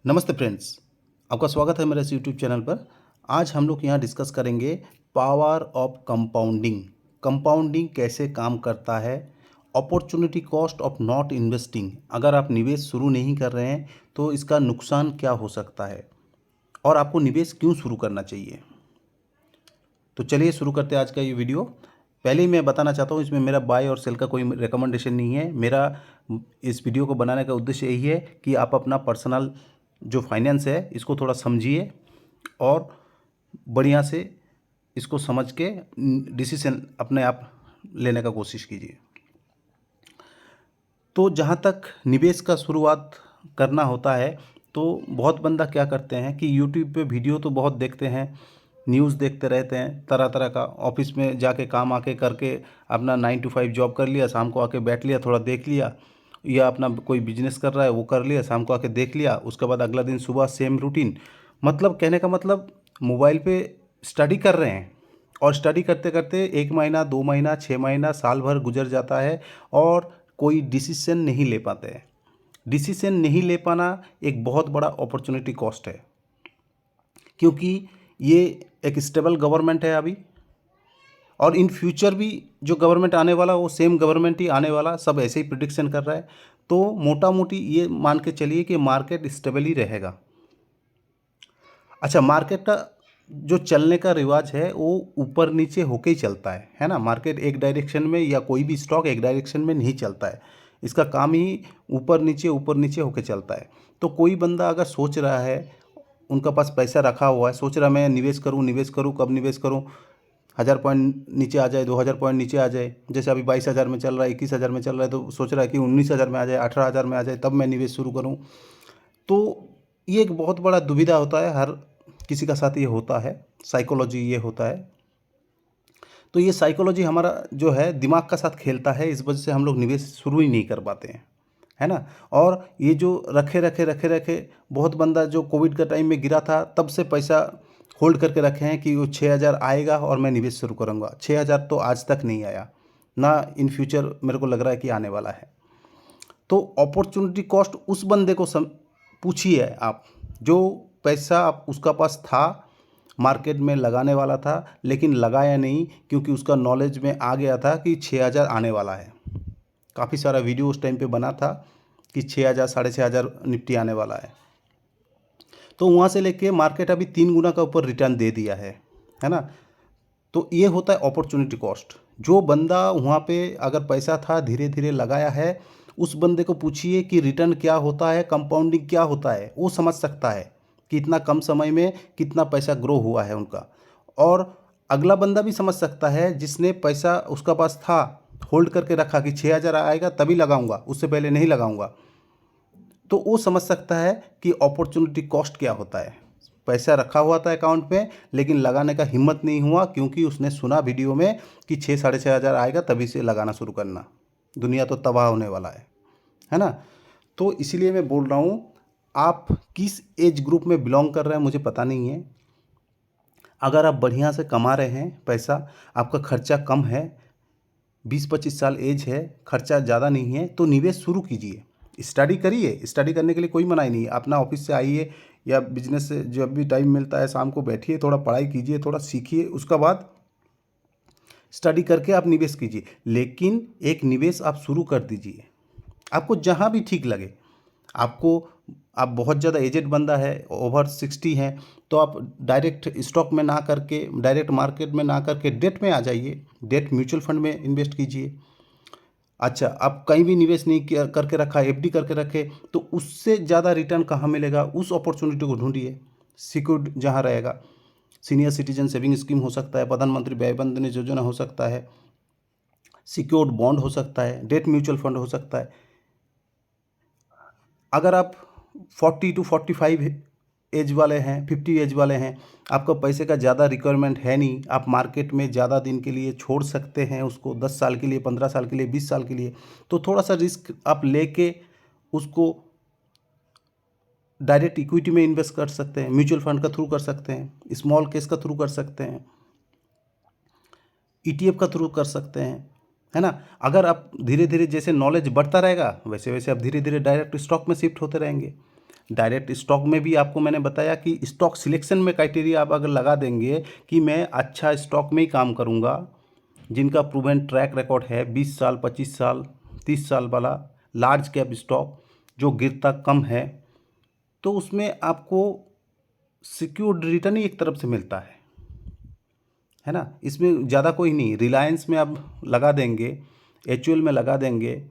नमस्ते फ्रेंड्स, आपका स्वागत है मेरे इस यूट्यूब चैनल पर। आज हम लोग यहाँ डिस्कस करेंगे पावर ऑफ कंपाउंडिंग। कंपाउंडिंग कैसे काम करता है, opportunity cost of not investing. अगर आप निवेश शुरू नहीं कर रहे हैं तो इसका नुकसान क्या हो सकता है और आपको निवेश क्यों शुरू करना चाहिए। तो चलिए शुरू करते हैं आज का ये वीडियो। पहले ही मैं बताना चाहता हूँ, इसमें मेरा बाय और सेल का कोई रिकमेंडेशन नहीं है। मेरा इस वीडियो को बनाने का उद्देश्य यही है कि आप अपना पर्सनल जो फाइनेंस है इसको थोड़ा समझिए और बढ़िया से इसको समझ के डिसीजन अपने आप लेने का कोशिश कीजिए। तो जहाँ तक निवेश का शुरुआत करना होता है तो बहुत बंदा क्या करते हैं कि यूट्यूब पे वीडियो तो बहुत देखते हैं, न्यूज़ देखते रहते हैं तरह तरह का। ऑफिस में जाके काम आके करके अपना 9 to 5 जॉब कर लिया, शाम को आके बैठ लिया, थोड़ा देख लिया, या अपना कोई बिजनेस कर रहा है वो कर लिया, शाम को आके देख लिया, उसके बाद अगला दिन सुबह सेम रूटीन। मतलब कहने का मतलब मोबाइल पे स्टडी कर रहे हैं और स्टडी करते करते 1 महीना 2 महीना 6 महीना साल भर गुजर जाता है और कोई डिसीजन नहीं ले पाते हैं। डिसीजन नहीं ले पाना एक बहुत बड़ा अपॉर्चुनिटी कॉस्ट है, क्योंकि ये एक स्टेबल गवर्नमेंट है अभी, और इन फ्यूचर भी जो गवर्नमेंट आने वाला वो सेम गवर्नमेंट ही आने वाला, सब ऐसे ही प्रिडिक्शन कर रहा है। तो मोटा मोटी ये मान के चलिए कि मार्केट स्टेबल ही रहेगा। अच्छा, मार्केट का जो चलने का रिवाज है वो ऊपर नीचे होके ही चलता है ना। मार्केट एक डायरेक्शन में या कोई भी स्टॉक एक डायरेक्शन में नहीं चलता है, इसका काम ही ऊपर नीचे होके चलता है। तो कोई बंदा अगर सोच रहा है, उनका पास पैसा रखा हुआ है, सोच रहा है मैं निवेश करूँ, कब निवेश करूँ, 1000 पॉइंट नीचे आ जाए, 2000 पॉइंट नीचे आ जाए, जैसे अभी 22,000 में चल रहा है, 21,000 में चल रहा है, तो सोच रहा है कि 19,000 में आ जाए, 18,000 में आ जाए, तब मैं निवेश शुरू करूँ। तो ये एक बहुत बड़ा दुविधा होता है, हर किसी का साथ ये होता है, साइकोलॉजी ये होता है। तो ये साइकोलॉजी हमारा जो है दिमाग का साथ खेलता है, इस वजह से हम लोग निवेश शुरू ही नहीं कर पाते हैं, है ना। और ये जो रखे रखे बहुत बंदा जो कोविड का टाइम में गिरा था तब से पैसा होल्ड करके रखे हैं कि वो 6,000 आएगा और मैं निवेश शुरू करूँगा। 6,000 तो आज तक नहीं आया ना, इन फ्यूचर मेरे को लग रहा है कि आने वाला है। तो अपॉर्चुनिटी कॉस्ट उस बंदे को पूछिए आप, जो पैसा आप उसका पास था, मार्केट में लगाने वाला था लेकिन लगाया नहीं, क्योंकि उसका नॉलेज में आ गया था कि 6,000 आने वाला है। काफ़ी सारा वीडियो उस टाइम पे बना था कि 6,000 6,500 निफ्टी आने वाला है। तो वहाँ से लेके मार्केट अभी 3 गुना का ऊपर रिटर्न दे दिया है ना। तो ये होता है अपॉर्चुनिटी कॉस्ट। जो बंदा वहाँ पे अगर पैसा था धीरे धीरे लगाया है, उस बंदे को पूछिए कि रिटर्न क्या होता है, कंपाउंडिंग क्या होता है, वो समझ सकता है कि इतना कम समय में कितना पैसा ग्रो हुआ है उनका। और अगला बंदा भी समझ सकता है जिसने पैसा उसका पास था, होल्ड करके रखा कि 6,000 आएगा तभी लगाऊंगा, उससे पहले नहीं लगाऊंगा। तो वो समझ सकता है कि अपॉर्चुनिटी कॉस्ट क्या होता है। पैसा रखा हुआ था अकाउंट में लेकिन लगाने का हिम्मत नहीं हुआ, क्योंकि उसने सुना वीडियो में कि 6 साढ़े 6 हज़ार आएगा तभी से लगाना शुरू करना, दुनिया तो तबाह होने वाला है ना। तो इसीलिए मैं बोल रहा हूँ, आप किस एज ग्रुप में बिलोंग कर रहे हैं मुझे पता नहीं है। अगर आप बढ़िया से कमा रहे हैं पैसा, आपका खर्चा कम है, 20-25 साल एज है, खर्चा ज़्यादा नहीं है, तो निवेश शुरू कीजिए। स्टडी करिए, स्टडी करने के लिए कोई मनाही नहीं है। अपना ऑफिस से आइए या बिजनेस से जब भी टाइम मिलता है शाम को बैठिए, थोड़ा पढ़ाई कीजिए, थोड़ा सीखिए, उसके बाद स्टडी करके आप निवेश कीजिए। लेकिन एक निवेश आप शुरू कर दीजिए, आपको जहाँ भी ठीक लगे। आपको, आप बहुत ज़्यादा एजेड बंदा है, ओवर 60 हैं, तो आप डायरेक्ट स्टॉक में ना करके, डायरेक्ट मार्केट में ना करके डेट में आ जाइए, डेट म्यूचुअल फंड में इन्वेस्ट कीजिए। अच्छा, आप कहीं भी निवेश नहीं किया करके रखा, एफडी करके रखे, तो उससे ज़्यादा रिटर्न कहाँ मिलेगा, उस अपॉर्चुनिटी को ढूंढिए। सिक्योर्ड जहाँ रहेगा, सीनियर सिटीजन सेविंग स्कीम हो सकता है, प्रधानमंत्री व्यय बंदन योजना हो सकता है, सिक्योर्ड बॉन्ड हो सकता है, डेट म्यूचुअल फंड हो सकता है। अगर आप 40 to 45 एज वाले हैं, 50 एज वाले हैं, आपका पैसे का ज़्यादा रिक्वायरमेंट है नहीं, आप मार्केट में ज़्यादा दिन के लिए छोड़ सकते हैं उसको, 10 साल के लिए, 15 साल के लिए, 20 साल के लिए, तो थोड़ा सा रिस्क आप लेके उसको डायरेक्ट इक्विटी में इन्वेस्ट कर सकते हैं, म्यूचुअल फंड का थ्रू कर सकते हैं, स्मॉल केस का थ्रू कर सकते हैं, ईटीएफ का थ्रू कर सकते हैं, है ना। अगर आप धीरे धीरे जैसे नॉलेज बढ़ता रहेगा वैसे वैसे आप धीरे धीरे डायरेक्ट स्टॉक में शिफ्ट होते रहेंगे। डायरेक्ट स्टॉक में भी आपको मैंने बताया कि स्टॉक सिलेक्शन में क्राइटेरिया आप अगर लगा देंगे कि मैं अच्छा स्टॉक में ही काम करूँगा, जिनका प्रूवन ट्रैक रिकॉर्ड है 20 साल 25 साल 30 साल वाला लार्ज कैप स्टॉक जो गिरता कम है, तो उसमें आपको सिक्योर्ड रिटर्न ही एक तरफ से मिलता है ना। इसमें ज़्यादा कोई नहीं। रिलायंस में आप लगा देंगे, एचयूएल में लगा देंगे,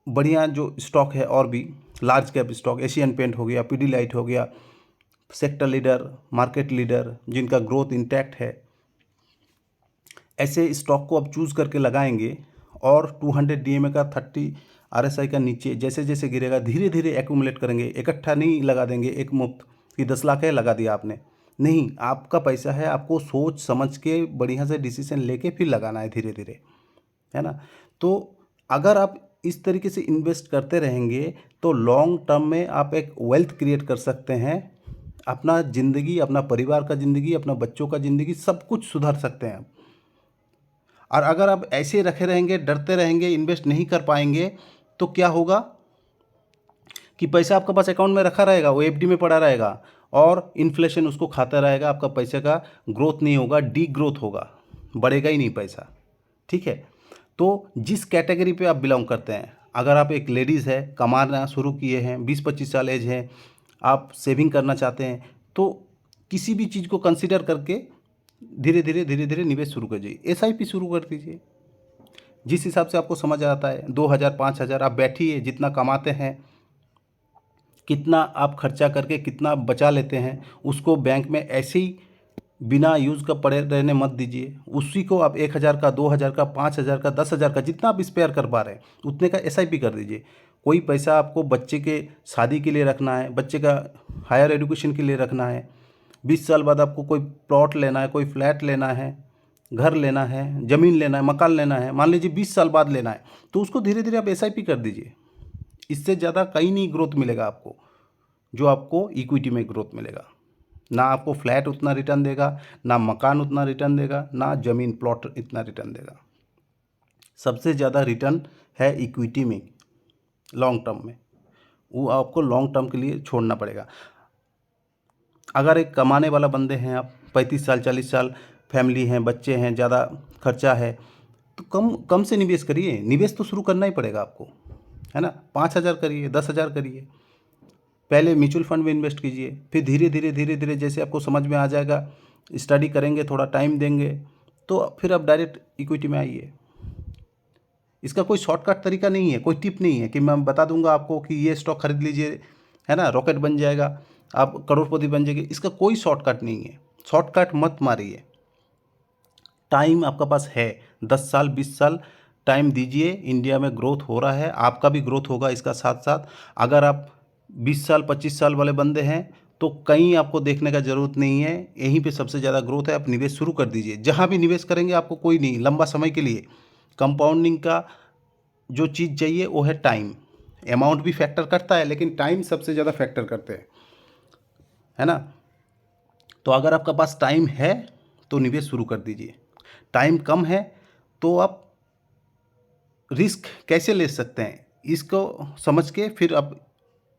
बढ़िया जो स्टॉक है और भी large cap stock, Asian paint हो गया, पीडीलाइट हो गया, सेक्टर लीडर, मार्केट लीडर, जिनका ग्रोथ इंटैक्ट है, ऐसे स्टॉक को आप चूज़ करके लगाएंगे और 200 डीएमए का 30 आरएसआई का नीचे जैसे जैसे गिरेगा धीरे धीरे एक्यूमुलेट करेंगे। इकट्ठा नहीं लगा देंगे एक मुफ्त कि 10 लाख है लगा दिया आपने, नहीं, आपका पैसा है, आपको सोच समझ के बढ़िया से डिसीजन लेके फिर लगाना है धीरे धीरे, है ना। तो अगर आप इस तरीके से इन्वेस्ट करते रहेंगे तो लॉन्ग टर्म में आप एक वेल्थ क्रिएट कर सकते हैं, अपना ज़िंदगी, अपना परिवार का ज़िंदगी, अपना बच्चों का ज़िंदगी, सब कुछ सुधार सकते हैं आप। और अगर आप ऐसे रखे रहेंगे, डरते रहेंगे, इन्वेस्ट नहीं कर पाएंगे, तो क्या होगा कि पैसा आपके पास अकाउंट में रखा रहेगा, वो एफडी में पड़ा रहेगा और इन्फ्लेशन उसको खाता रहेगा, आपका पैसे का ग्रोथ नहीं होगा, डी ग्रोथ होगा, बढ़ेगा ही नहीं पैसा। ठीक है, तो जिस कैटेगरी पे आप बिलोंग करते हैं, अगर आप एक लेडीज़ है, कमाना शुरू किए हैं, 20-25 साल एज है, आप सेविंग करना चाहते हैं, तो किसी भी चीज़ को कंसिडर करके धीरे धीरे धीरे धीरे निवेश शुरू कीजिए। एसआईपी शुरू कर दीजिए, जिस हिसाब से आपको समझ आता है। 2000 5000 आप बैठिए, जितना कमाते हैं, कितना आप खर्चा करके कितना बचा लेते हैं, उसको बैंक में ऐसे ही बिना यूज़ का पड़े रहने मत दीजिए। उसी को आप 1000 का, 2000 का, 5000 का, 10,000 का, जितना आप स्पेयर कर पा रहे हैं उतने का एसआईपी कर दीजिए। कोई पैसा आपको बच्चे के शादी के लिए रखना है, बच्चे का हायर एजुकेशन के लिए रखना है, 20 साल बाद आपको कोई प्लॉट लेना है, कोई फ्लैट लेना है, घर लेना है, ज़मीन लेना है, मकान लेना है, मान लीजिए 20 साल बाद लेना है, तो उसको धीरे धीरे आप एसआईपी कर दीजिए। इससे ज़्यादा कहीं नहीं ग्रोथ मिलेगा आपको, जो आपको इक्विटी में ग्रोथ मिलेगा। ना आपको फ्लैट उतना रिटर्न देगा, ना मकान उतना रिटर्न देगा, ना ज़मीन प्लॉट इतना रिटर्न देगा। सबसे ज़्यादा रिटर्न है इक्विटी में लॉन्ग टर्म में, वो आपको लॉन्ग टर्म के लिए छोड़ना पड़ेगा। अगर एक कमाने वाला बंदे हैं आप, 35 साल 40 साल फैमिली हैं, बच्चे हैं, ज़्यादा खर्चा है, तो कम कम से निवेश करिए। निवेश तो शुरू करना ही पड़ेगा आपको, है ना। 5,000 करिए, 10,000 करिए, पहले म्यूचुअल फंड में इन्वेस्ट कीजिए, फिर धीरे धीरे धीरे धीरे जैसे आपको समझ में आ जाएगा, स्टडी करेंगे, थोड़ा टाइम देंगे, तो फिर आप डायरेक्ट इक्विटी में आइए। इसका कोई शॉर्टकट तरीका नहीं है, कोई टिप नहीं है कि मैं बता दूंगा आपको कि ये स्टॉक खरीद लीजिए, है ना, रॉकेट बन जाएगा, आप करोड़पति बन जाएंगे। इसका कोई शॉर्टकट नहीं है, शॉर्टकट मत मारिए। टाइम आपका पास है, 10 साल 20 साल टाइम दीजिए। इंडिया में ग्रोथ हो रहा है, आपका भी ग्रोथ होगा इसका साथ साथ। अगर आप 20 साल 25 साल वाले बंदे हैं तो कहीं आपको देखने का ज़रूरत नहीं है, यहीं पे सबसे ज़्यादा ग्रोथ है। आप निवेश शुरू कर दीजिए, जहाँ भी निवेश करेंगे आपको कोई नहीं, लंबा समय के लिए कंपाउंडिंग का जो चीज़ चाहिए वो है टाइम। अमाउंट भी फैक्टर करता है, लेकिन टाइम सबसे ज़्यादा फैक्टर करते हैं, है ना। तो अगर आपका पास टाइम है तो निवेश शुरू कर दीजिए। टाइम कम है तो आप रिस्क कैसे ले सकते हैं, इसको समझ के फिर आप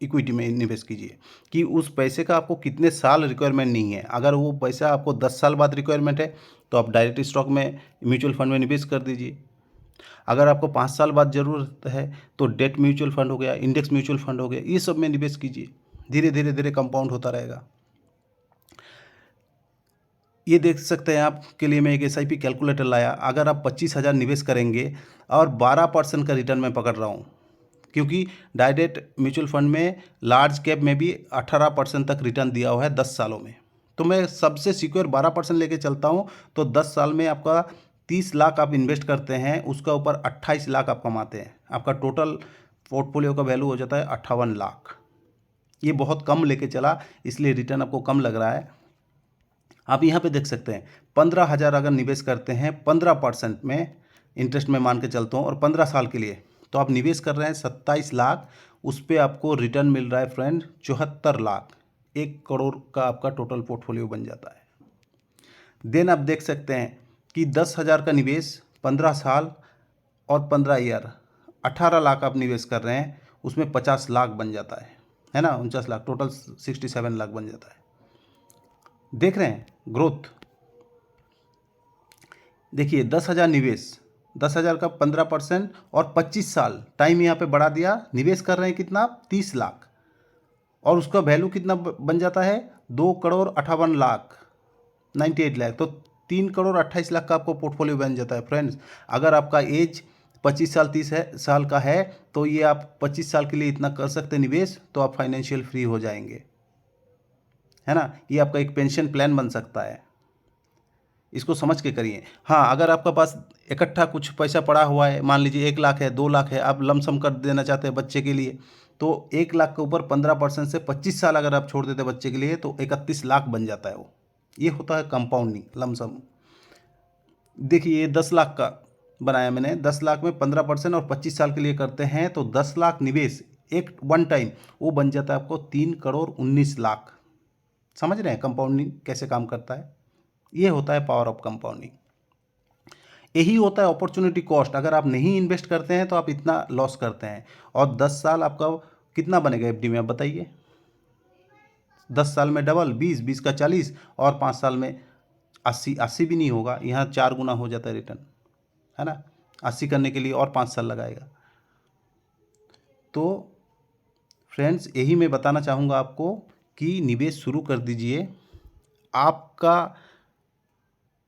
इक्विटी में निवेश कीजिए कि उस पैसे का आपको कितने साल रिक्वायरमेंट नहीं है। अगर वो पैसा आपको 10 साल बाद रिक्वायरमेंट है तो आप डायरेक्ट स्टॉक में, म्यूचुअल फंड में निवेश कर दीजिए। अगर आपको 5 साल बाद ज़रूरत है तो डेट म्यूचुअल फंड हो गया, इंडेक्स म्यूचुअल फंड हो गया, ये सब में निवेश कीजिए। धीरे धीरे धीरे कंपाउंड होता रहेगा। ये देख सकते हैं, आपके लिए मैं एक एसआईपी कैलकुलेटर लाया। अगर आप 25,000 निवेश करेंगे और 12% का रिटर्न मैं पकड़ रहा हूँ, क्योंकि डायरेक्ट म्यूचुअल फंड में लार्ज कैप में भी 18% तक रिटर्न दिया हुआ है 10 सालों में, तो मैं सबसे सिक्योर 12% लेके चलता हूँ। तो 10 साल में आपका 30 लाख आप इन्वेस्ट करते हैं, उसका ऊपर 28 लाख आप कमाते हैं, आपका टोटल पोर्टफोलियो का वैल्यू हो जाता है 58 लाख। ये बहुत कम लेके चला, इसलिए रिटर्न आपको कम लग रहा है। आप यहाँ पे देख सकते हैं 15,000 अगर निवेश करते हैं 15% में इंटरेस्ट में मान के चलता हूँ और 15 साल के लिए, तो आप निवेश कर रहे हैं 27 लाख, उस पर आपको रिटर्न मिल रहा है फ्रेंड 74 लाख। 1 करोड़ का आपका टोटल पोर्टफोलियो बन जाता है। देन आप देख सकते हैं कि 10,000 का निवेश 15 साल और 15 ईयर, 18 लाख आप निवेश कर रहे हैं, उसमें 50 लाख बन जाता है ना, 49 लाख, टोटल 67 लाख बन जाता है। देख रहे हैं ग्रोथ। देखिए 10,000 निवेश, 10,000 का 15% और 25 साल टाइम यहाँ पे बढ़ा दिया, निवेश कर रहे हैं कितना, 30 लाख, और उसका वैल्यू कितना बन जाता है, 2,58,00,000, 98 लाख। तो 3,28,00,000 का आपको पोर्टफोलियो बन जाता है। फ्रेंड्स, अगर आपका एज 25 साल 30 साल का है तो ये आप 25 साल के लिए इतना कर सकते निवेश, तो आप फाइनेंशियल फ्री हो जाएंगे, है ना। ये आपका एक पेंशन प्लान बन सकता है, इसको समझ के करिए। हाँ, अगर आपका पास इकट्ठा कुछ पैसा पड़ा हुआ है, मान लीजिए 1 लाख है, 2 लाख है, आप लमसम कर देना चाहते हैं बच्चे के लिए, तो 1 लाख के ऊपर 15% से 25 साल अगर आप छोड़ देते हैं बच्चे के लिए तो 31 लाख बन जाता है वो। ये होता है कंपाउंडिंग लमसम। देखिए ये 10 लाख का बनाया मैंने, 10 लाख में 15% और 25 साल के लिए करते हैं तो 10 लाख निवेश एक वन टाइम, वो बन जाता है आपको 3,19,00,000। समझ रहे हैं कंपाउंडिंग कैसे काम करता है। ये होता है पावर ऑफ कंपाउंडिंग। यही होता है अपॉर्चुनिटी कॉस्ट। अगर आप नहीं इन्वेस्ट करते हैं तो आप इतना लॉस करते हैं। और 10 साल आपका कितना बनेगा एफडी में, आप बताइए। 10 साल में डबल 20, 20 का 40, और 5 साल में 80, 80 भी नहीं होगा, यहाँ 4 गुना हो जाता है रिटर्न, है ना। 80 करने के लिए और 5 साल लगाएगा। तो फ्रेंड्स, यही मैं बताना चाहूँगा आपको कि निवेश शुरू कर दीजिए।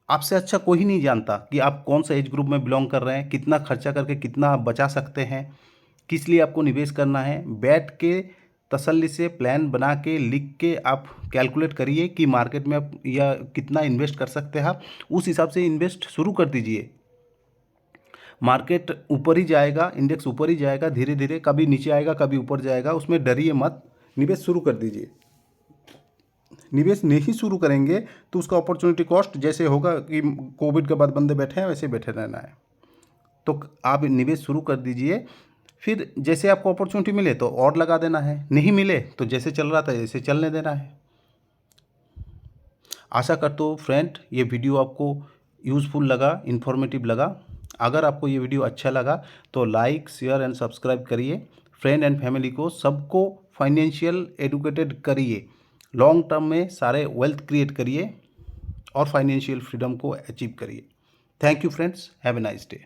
आपसे अच्छा कोई नहीं जानता कि आप कौन सा एज ग्रुप में बिलोंग कर रहे हैं, कितना खर्चा करके कितना आप बचा सकते हैं, किस लिए आपको निवेश करना है। बैठ के तसल्ली से प्लान बना के लिख के आप कैलकुलेट करिए कि मार्केट में आप या कितना इन्वेस्ट कर सकते हैं आप, उस हिसाब से इन्वेस्ट शुरू कर दीजिए। मार्केट ऊपर ही जाएगा, इंडेक्स ऊपर ही जाएगा धीरे धीरे, कभी नीचे आएगा कभी ऊपर जाएगा, उसमें डरिए मत, निवेश शुरू कर दीजिए। निवेश नहीं शुरू करेंगे तो उसका अपॉर्चुनिटी कॉस्ट जैसे होगा कि कोविड के बाद बंदे बैठे हैं वैसे बैठे रहना है। तो आप निवेश शुरू कर दीजिए, फिर जैसे आपको अपॉर्चुनिटी मिले तो और लगा देना है, नहीं मिले तो जैसे चल रहा था जैसे चलने देना है। आशा करता हूँ फ्रेंड ये वीडियो आपको यूज़फुल लगा, इन्फॉर्मेटिव लगा। अगर आपको ये वीडियो अच्छा लगा तो लाइक शेयर एंड सब्सक्राइब करिए। फ्रेंड एंड फैमिली को सबको फाइनेंशियल एडुकेटेड करिए। लॉन्ग टर्म में सारे वेल्थ क्रिएट करिए और फाइनेंशियल फ्रीडम को अचीव करिए। Thank you friends, have a nice day.